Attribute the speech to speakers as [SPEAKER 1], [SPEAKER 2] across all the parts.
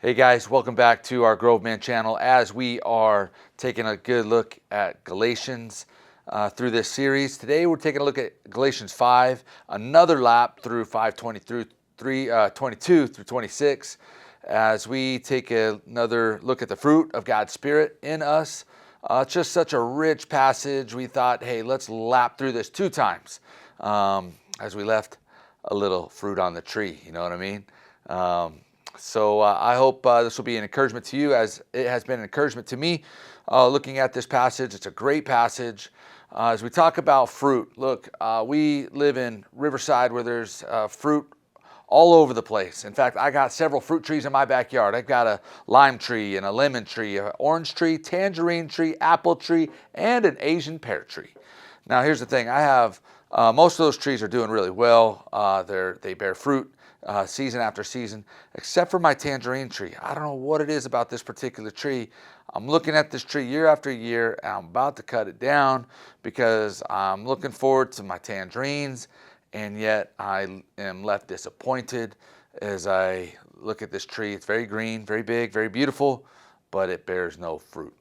[SPEAKER 1] Hey guys, welcome back to our Grove Man channel as we are taking a good look at Galatians through this series. Today we're taking a look at Galatians 5, another lap through 5:20 through 22 through 26 as we take another look at the fruit of God's Spirit in us. It's just such a rich passage. We thought, hey, let's lap through this 2 times as we left a little fruit on the tree, you know what I mean? So I hope this will be an encouragement to you as it has been an encouragement to me looking at this passage. It's a great passage. As we talk about fruit, look, we live in Riverside where there's fruit all over the place. In fact, I got several fruit trees in my backyard. I've got a lime tree and a lemon tree, an orange tree, tangerine tree, apple tree, and an Asian pear tree. Now, here's the thing. I have most of those trees are doing really well. They bear fruit season after season, except for my tangerine tree. I don't know what it is about this particular tree. I'm looking at this tree year after year, and I'm about to cut it down because I'm looking forward to my tangerines, and yet I am left disappointed as I look at this tree. It's very green, very big, very beautiful, but it bears no fruit.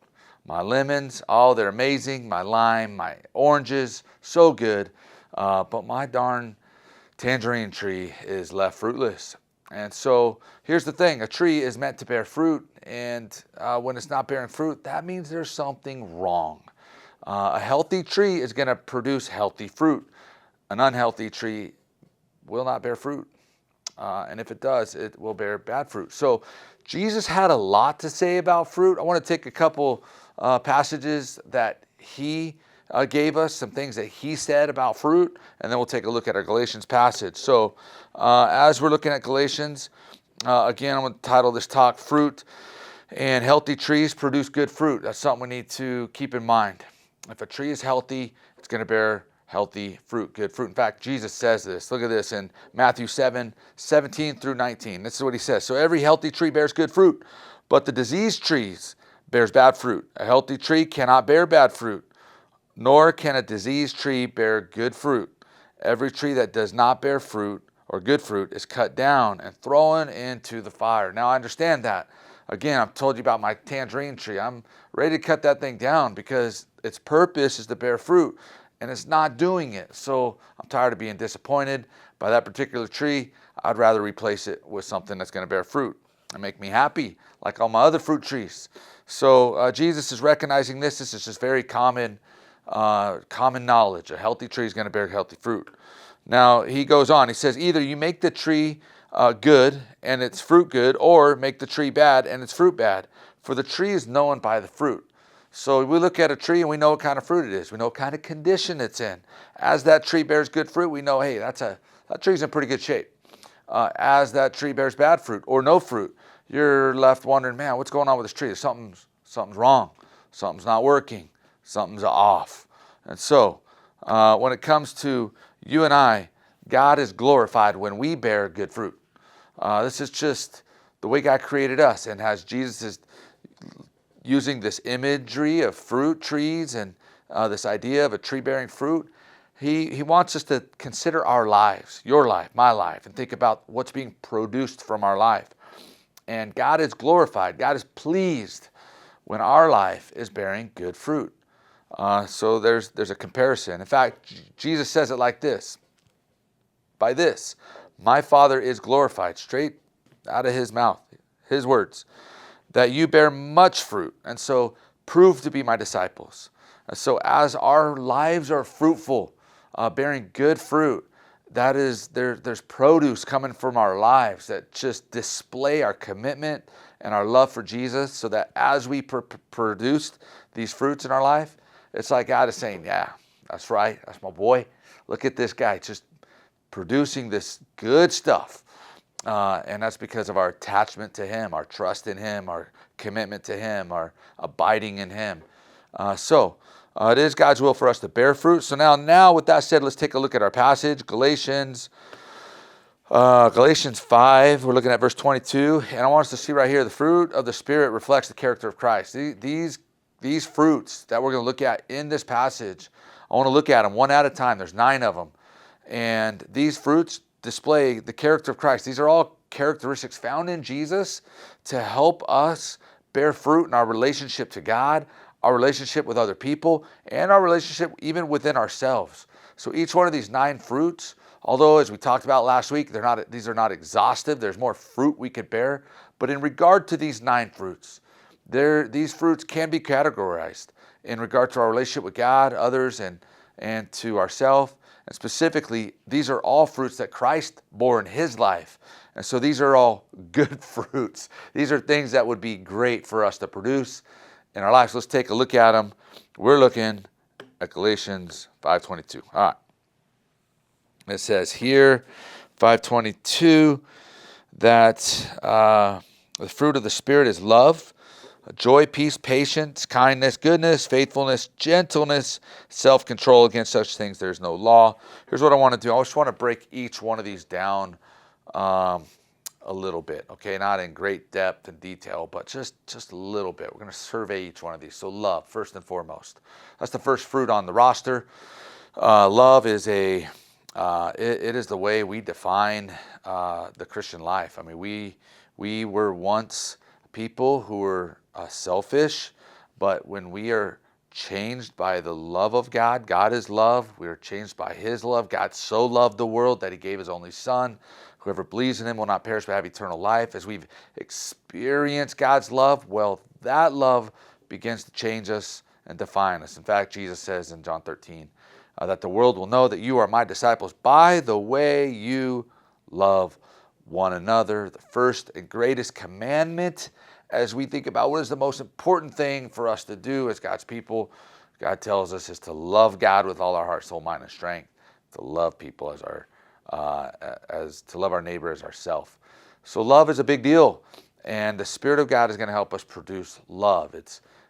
[SPEAKER 1] My lemons, oh, they're amazing. My lime, my oranges, so good, but my darn tangerine tree is left fruitless. And so here's the thing, a tree is meant to bear fruit, and when it's not bearing fruit, that means there's something wrong. A healthy tree is going to produce healthy fruit. An unhealthy tree will not bear fruit, and if it does, it will bear bad fruit. So Jesus had a lot to say about fruit. I want to take a couple passages that he gave us, some things that he said about fruit, and then we'll take a look at our Galatians passage. So as we're looking at Galatians, again, I'm going to title this talk, Fruit and Healthy Trees Produce Good Fruit. That's something we need to keep in mind. If a tree is healthy, it's going to bear healthy fruit, good fruit. In fact, Jesus says this. Look at this in Matthew 7:17 through 19. This is what he says. So every healthy tree bears good fruit, but the diseased trees bears bad fruit. A healthy tree cannot bear bad fruit, nor can a diseased tree bear good fruit. Every tree that does not bear fruit or good fruit is cut down and thrown into the fire. Now, I understand that. Again, I've told you about my tangerine tree. I'm ready to cut that thing down because its purpose is to bear fruit, and it's not doing it. So I'm tired of being disappointed by that particular tree. I'd rather replace it with something that's going to bear fruit and make me happy, like all my other fruit trees. So Jesus is recognizing this. This is just very common knowledge. A healthy tree is going to bear healthy fruit. Now he goes on, he says, either you make the tree good and its fruit good, or make the tree bad and its fruit bad, for the tree is known by the fruit. So we look at a tree and we know what kind of fruit it is. We know what kind of condition it's in. As that tree bears good fruit, we know, hey, that tree's in pretty good shape. As that tree bears bad fruit or no fruit, you're left wondering, man, what's going on with this tree? Something's wrong. Something's not working. Something's off. And so when it comes to you and I, God is glorified when we bear good fruit. This is just the way God created us, and as Jesus is using this imagery of fruit trees and this idea of a tree bearing fruit, he wants us to consider our lives, your life, my life, and think about what's being produced from our life. And God is glorified. God is pleased when our life is bearing good fruit. So there's a comparison. In fact, Jesus says it like this. By this, my Father is glorified, straight out of his mouth, his words, that you bear much fruit, and so prove to be my disciples. And so as our lives are fruitful, bearing good fruit, that is, there's produce coming from our lives that just display our commitment and our love for Jesus, so that as we produced these fruits in our life, it's like God is saying, yeah, that's right, that's my boy. Look at this guy just producing this good stuff. And that's because of our attachment to him, our trust in him, our commitment to him, our abiding in him. So it is God's will for us to bear fruit. So now with that said, let's take a look at our passage, Galatians 5. We're looking at verse 22. And I want us to see right here, the fruit of the Spirit reflects the character of Christ. These fruits that we're going to look at in this passage, I want to look at them one at a time. There's 9 of them. And these fruits display the character of Christ. These are all characteristics found in Jesus to help us bear fruit in our relationship to God, our relationship with other people, and our relationship even within ourselves. So each one of these 9 fruits, although as we talked about last week, these are not exhaustive. There's more fruit we could bear. But in regard to these 9 fruits, these fruits can be categorized in regard to our relationship with God, others, and to ourselves. And specifically, these are all fruits that Christ bore in his life. And so these are all good fruits. These are things that would be great for us to produce in our lives. Let's take a look at them. We're looking at Galatians 5:22. All right. It says here, 5:22, that the fruit of the Spirit is love, joy, peace, patience, kindness, goodness, faithfulness, gentleness, self-control. Against such things there's no law. Here's what I want to do. I just want to break each one of these down a little bit, okay? Not in great depth and detail, but just a little bit. We're going to survey each one of these. So love, first and foremost. That's the first fruit on the roster. Love is it is the way we define the Christian life. I mean, we were once people who were selfish, but when we are changed by the love of God, God is love, we are changed by his love. God so loved the world that he gave his only son. Whoever believes in him will not perish but have eternal life. As we've experienced God's love, well, that love begins to change us and define us. In fact, Jesus says in John 13 that the world will know that you are my disciples by the way you love one another. The first and greatest commandment, as we think about what is the most important thing for us to do as God's people, God tells us is to love God with all our heart, soul, mind, and strength, to love people as to love our neighbor as ourselves. So love is a big deal, and the Spirit of God is going to help us produce love.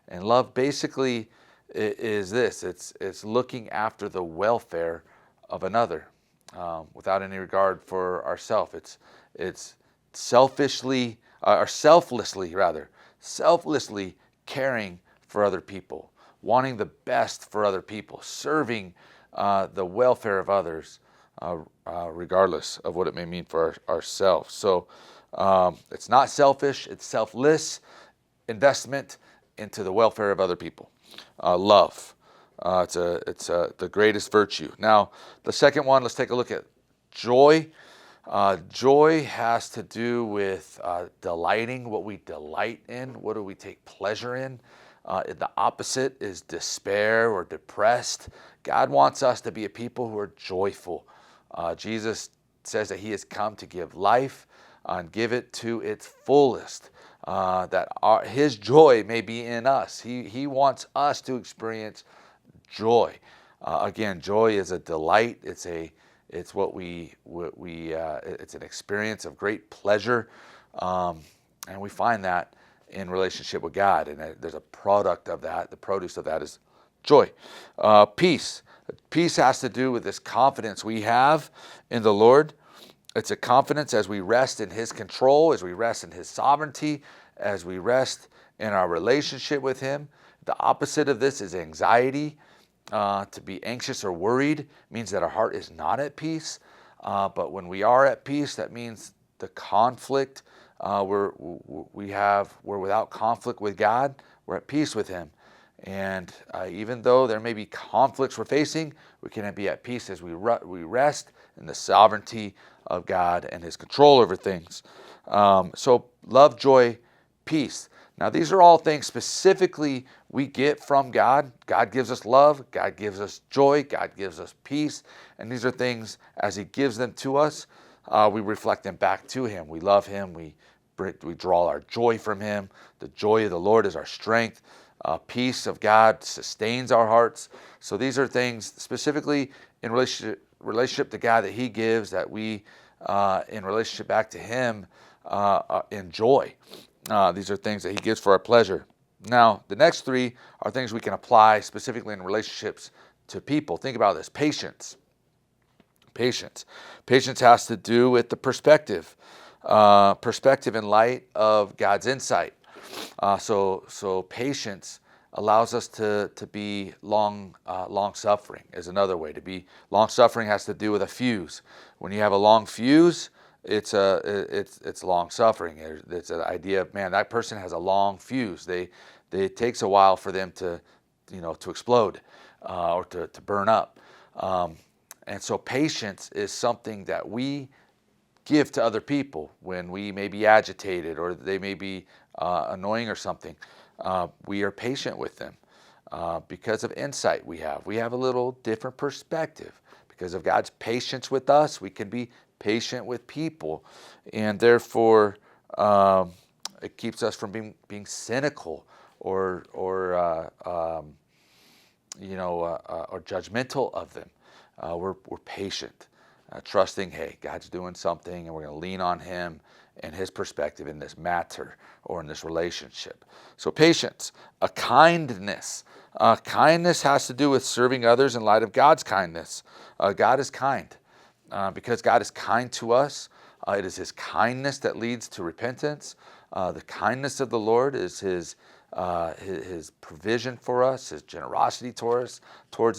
[SPEAKER 1] And love basically is this: it's looking after the welfare of another without any regard for ourselves. It's selflessly caring for other people, wanting the best for other people, serving the welfare of others, regardless of what it may mean for ourselves. So it's not selfish, it's selfless investment into the welfare of other people. Love. It's the greatest virtue. Now, the second one, let's take a look at joy. Joy has to do with delighting, what we delight in, what do we take pleasure in. The opposite is despair or depressed. God wants us to be a people who are joyful. Jesus says that he has come to give life and give it to its fullest, that his joy may be in us. He wants us to experience joy. Again, joy is a delight. It's an experience of great pleasure, and we find that in relationship with God. And there's a product of that. The produce of that is joy. Peace. Peace has to do with this confidence we have in the Lord. It's a confidence as we rest in his control, as we rest in his sovereignty, as we rest in our relationship with him. The opposite of this is anxiety. To be anxious or worried means that our heart is not at peace. But when we are at peace, that means the conflict, we're without conflict with God. We're at peace with him. And even though there may be conflicts we're facing, we can be at peace as we rest in the sovereignty of God and his control over things. So love, joy, peace. Now, these are all things specifically we get from God. God gives us love. God gives us joy. God gives us peace. And these are things, as he gives them to us, we reflect them back to him. We love him. We draw our joy from him. The joy of the Lord is our strength. Peace of God sustains our hearts. So these are things specifically in relationship to God that he gives, that we, in relationship back to him, enjoy. These are things that he gives for our pleasure. Now, the next three are things we can apply specifically in relationships to people. Think about this. Patience. Patience. Patience has to do with the perspective. Perspective in light of God's insight. So patience allows us to be long-suffering is another way. To be long-suffering has to do with a fuse. When you have a long fuse, it's long suffering. It's an idea of, man, that person has a long fuse. It takes a while for them to, to explode or to burn up. And so patience is something that we give to other people when we may be agitated or they may be annoying or something. We are patient with them because of insight we have. We have a little different perspective. Because of God's patience with us, we can be patient with people. And therefore, it keeps us from being cynical or judgmental of them. We're patient, trusting, hey, God's doing something, and we're going to lean on Him and His perspective in this matter or in this relationship. So patience, a kindness. Kindness has to do with serving others in light of God's kindness. God is kind. Because God is kind to us, it is His kindness that leads to repentance. The kindness of the Lord is His provision for us, His generosity towards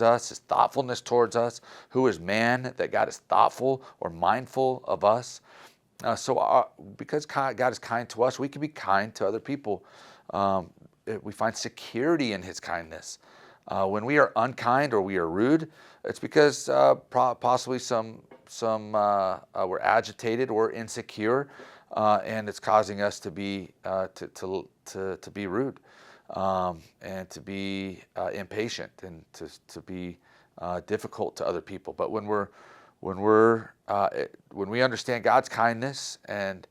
[SPEAKER 1] us, His thoughtfulness towards us. Who is man that God is thoughtful or mindful of us? Because God is kind to us, we can be kind to other people. We find security in His kindness. When we are unkind or we are rude, it's because possibly we're agitated or insecure, and it's causing us to be to be rude and to be impatient and to be difficult to other people. But when we understand God's kindness and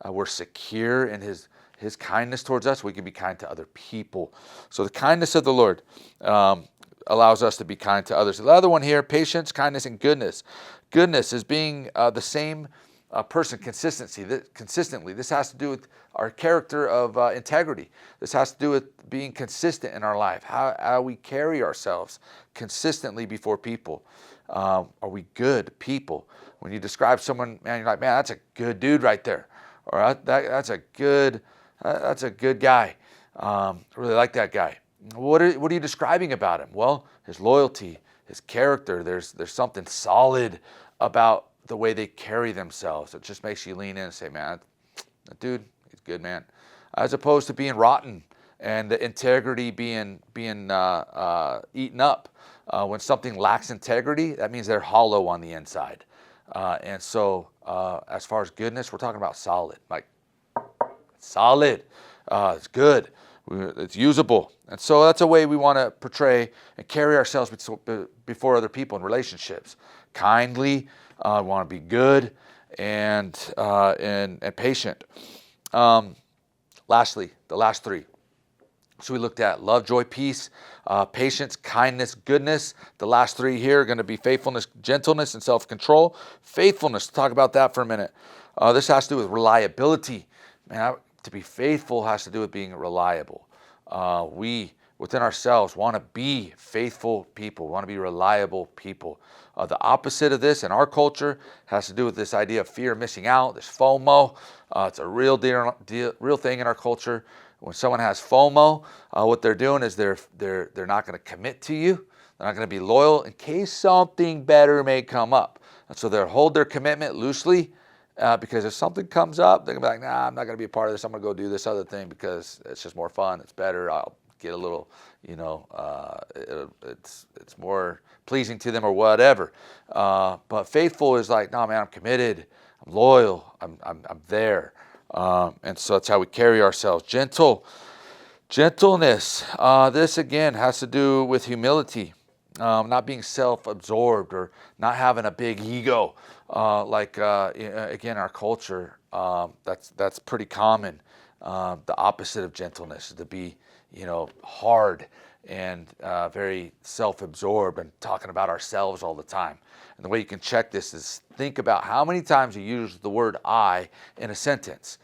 [SPEAKER 1] we're secure in His kindness towards us, we can be kind to other people. So the kindness of the Lord allows us to be kind to others. The other one here, patience, kindness, and goodness. Goodness is being the same person consistently. This has to do with our character of integrity. This has to do with being consistent in our life, how we carry ourselves consistently before people. Are we good people? When you describe someone, man, you're like, man, that's a good dude right there. Or that's a good guy. I really like that guy. What are you describing about him? Well, his loyalty, his character. There's something solid about the way they carry themselves. It just makes you lean in and say, man, that dude, he's a good man. As opposed to being rotten and the integrity being eaten up. When something lacks integrity, that means they're hollow on the inside. And so as far as goodness, we're talking about solid. Like, solid. It's good. It's usable. And so that's a way we want to portray and carry ourselves before other people in relationships. Kindly, we want to be good and patient. Lastly, the last three. So we looked at love, joy, peace, patience, kindness, goodness. The last three here are going to be faithfulness, gentleness, and self-control. Faithfulness, talk about that for a minute. This has to do with reliability. Man, to be faithful has to do with being reliable. We, within ourselves, want to be faithful people, want to be reliable people. The opposite of this in our culture has to do with this idea of fear of missing out, this FOMO. It's a real thing in our culture. When someone has FOMO, what they're doing is they're not going to commit to you. They're not going to be loyal in case something better may come up. And so they'll hold their commitment loosely because if something comes up, they're going to be like, nah, I'm not going to be a part of this. I'm going to go do this other thing because it's just more fun. It's better. I'll get a little, it's more pleasing to them or whatever. But faithful is like, no, man, I'm committed. I'm loyal. I'm there. And so that's how we carry ourselves. Gentleness. This again has to do with humility, not being self-absorbed or not having a big ego. Again, our culture, that's pretty common. The opposite of gentleness is to be, hard and very self-absorbed and talking about ourselves all the time. And the way you can check this is think about how many times you use the word I in a sentence.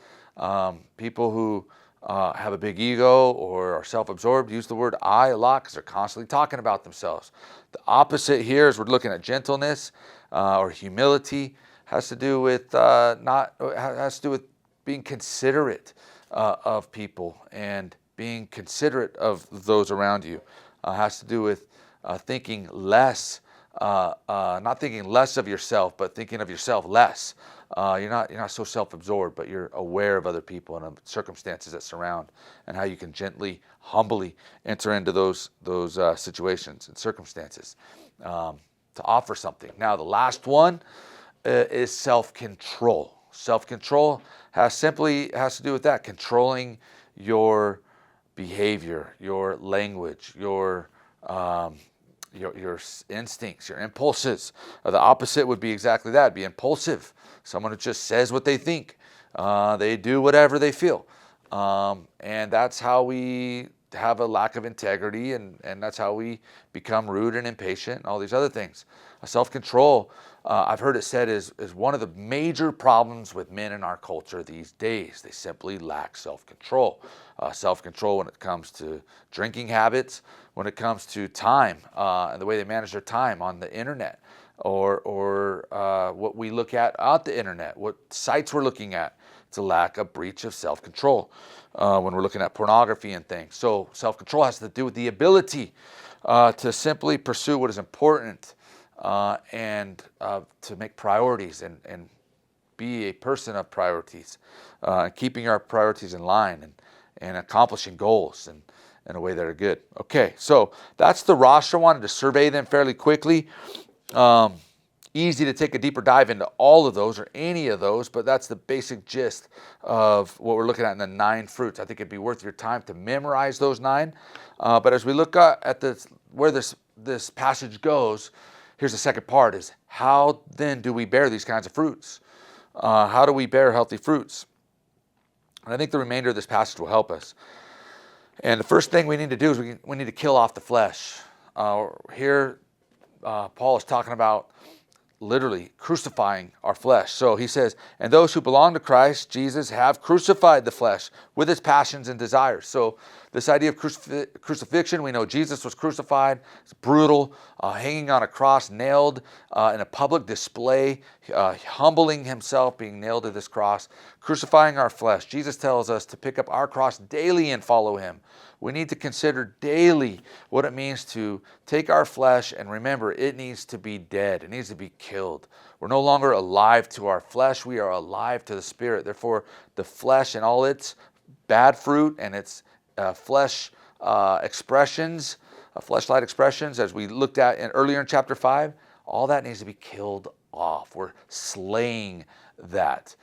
[SPEAKER 1] People who have a big ego or are self-absorbed use the word I a lot because they're constantly talking about themselves. The opposite here is we're looking at gentleness or humility has to do with being considerate of people and being considerate of those around you. Has to do with thinking less not thinking less of yourself, but thinking of yourself less. You're not so self-absorbed, but you're aware of other people and of circumstances that surround, and how you can gently, humbly enter into those situations and circumstances to offer something. Now, the last one is self-control. Self-control has to do with that, controlling your behavior, your language, your instincts, your impulses. The opposite would be exactly that, be impulsive. Someone who just says what they think. They do whatever they feel. And that's how we have a lack of integrity, and that's how we become rude and impatient and all these other things. Self-control, I've heard it said, is one of the major problems with men in our culture these days. They simply lack self-control. Self-control when it comes to drinking habits, when it comes to time and the way they manage their time on the internet, or what we look at the internet, what sites we're looking at. It's a breach of self-control when we're looking at pornography and things. So self-control has to do with the ability to simply pursue what is important and to make priorities and be a person of priorities, keeping our priorities in line and accomplishing goals in a way that are good. Okay, so that's the roster. I wanted to survey them fairly quickly. Easy to take a deeper dive into all of those or any of those, but that's the basic gist of what we're looking at in the 9 fruits. I think it'd be worth your time to memorize those 9. But as we look at where this passage goes, here's the second part: is how then do we bear these kinds of fruits? How do we bear healthy fruits? And I think the remainder of this passage will help us. And the first thing we need to do is we need to kill off the flesh. Here, Paul is talking about literally crucifying our flesh. So he says, and those who belong to Christ Jesus have crucified the flesh with its passions and desires. So this idea of crucifixion, we know Jesus was crucified. It's brutal, hanging on a cross, nailed in a public display, humbling himself, being nailed to this cross, crucifying our flesh. Jesus tells us to pick up our cross daily and follow him. We need to consider daily what it means to take our flesh, and remember, it needs to be dead. It needs to be killed. We're no longer alive to our flesh. We are alive to the Spirit. Therefore, the flesh and all its bad fruit and its flesh expressions, fleshlight expressions, as we looked at earlier in chapter 5, all that needs to be killed off. We're slaying that.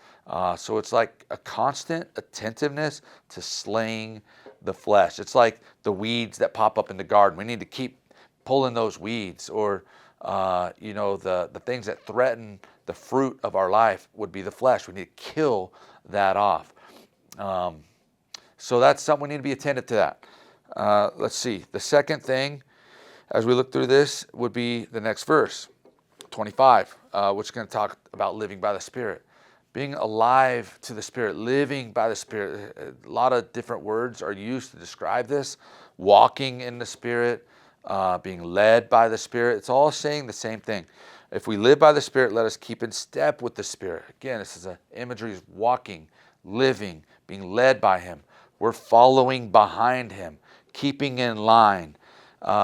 [SPEAKER 1] So it's like a constant attentiveness to slaying the flesh. It's like the weeds that pop up in the garden. We need to keep pulling those weeds, or the things that threaten the fruit of our life would be the flesh. We need to kill that off. So that's something we need to be attentive to that. Let's see. The second thing, as we look through this, would be the next verse, 25, which is going to talk about living by the Spirit. Being alive to the Spirit, living by the Spirit. A lot of different words are used to describe this. Walking in the Spirit, being led by the Spirit. It's all saying the same thing. If we live by the Spirit, let us keep in step with the Spirit. Again, this is an imagery of walking, living, being led by him. We're following behind him, keeping in line.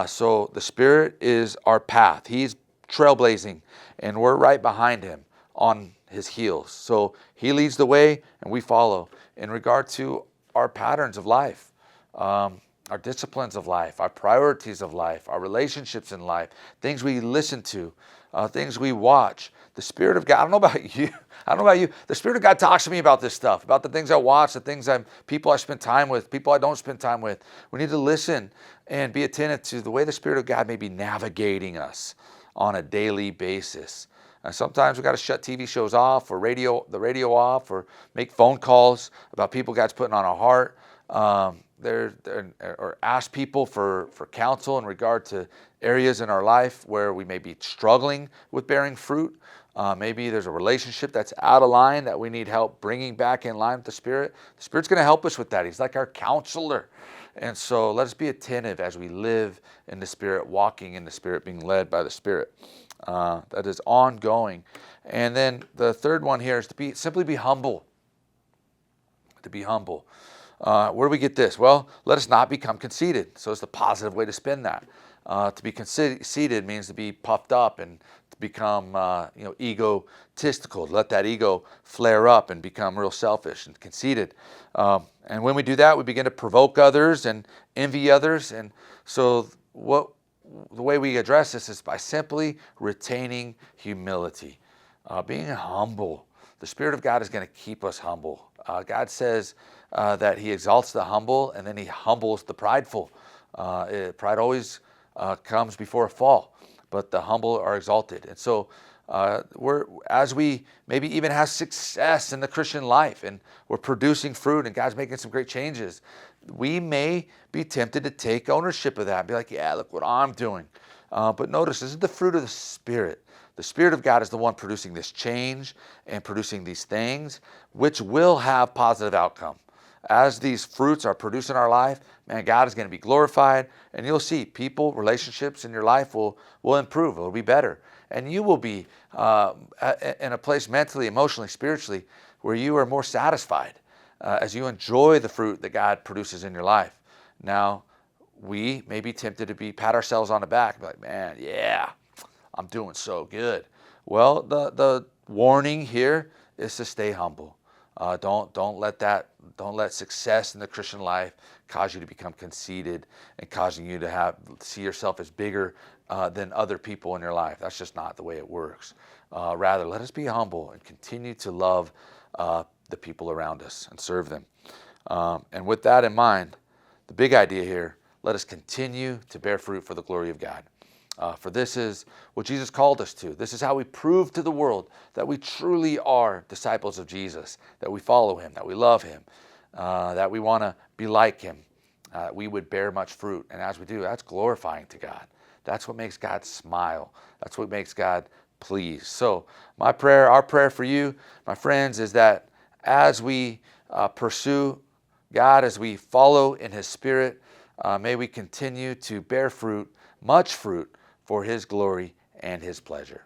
[SPEAKER 1] So the Spirit is our path. He's trailblazing, and we're right behind him on his heels. So he leads the way and we follow in regard to our patterns of life, our disciplines of life, our priorities of life, our relationships in life, things we listen to, things we watch. The Spirit of God, I don't know about you. The Spirit of God talks to me about this stuff, about the things I watch, the things people I spend time with, people I don't spend time with. We need to listen and be attentive to the way the Spirit of God may be navigating us on a daily basis. And sometimes we've got to shut TV shows off, or the radio off, or make phone calls about people God's putting on our heart. Or ask people for counsel in regard to areas in our life where we may be struggling with bearing fruit. Maybe there's a relationship that's out of line that we need help bringing back in line with the Spirit. The Spirit's going to help us with that. He's like our counselor. And so let us be attentive as we live in the Spirit, walking in the Spirit, being led by the Spirit. That is ongoing. And then the third one here is to simply be humble. To be humble. Where do we get this? Well, let us not become conceited. So it's the positive way to spin that. To be conceited means to be puffed up and to become egotistical, to let that ego flare up and become real selfish and conceited. And when we do that, we begin to provoke others and envy others. And so the way we address this is by simply retaining humility, being humble. The Spirit of God is going to keep us humble. God says that He exalts the humble and then He humbles the prideful. Pride always comes before a fall, but the humble are exalted. And so as we maybe even have success in the Christian life and we're producing fruit and God's making some great changes, we may be tempted to take ownership of that and be like, yeah, look what I'm doing. But notice, this is the fruit of the Spirit. The Spirit of God is the one producing this change and producing these things, which will have positive outcome. As these fruits are produced in our life, man, God is going to be glorified, and you'll see people, relationships in your life will improve. It will be better. And you will be in a place mentally, emotionally, spiritually, where you are more satisfied as you enjoy the fruit that God produces in your life. Now, we may be tempted to pat ourselves on the back and be like, man, yeah, I'm doing so good. Well, the warning here is to stay humble. Don't let success in the Christian life cause you to become conceited and causing you to see yourself as bigger than other people in your life. That's just not the way it works. Rather, let us be humble and continue to love the people around us and serve them. And with that in mind, the big idea here, let us continue to bear fruit for the glory of God. For this is what Jesus called us to. This is how we prove to the world that we truly are disciples of Jesus, that we follow Him, that we love Him, that we want to be like Him. We would bear much fruit. And as we do, that's glorifying to God. That's what makes God smile. That's what makes God pleased. So our prayer for you, my friends, is that as we pursue God, as we follow in His Spirit, may we continue to bear fruit, much fruit, for His glory and His pleasure.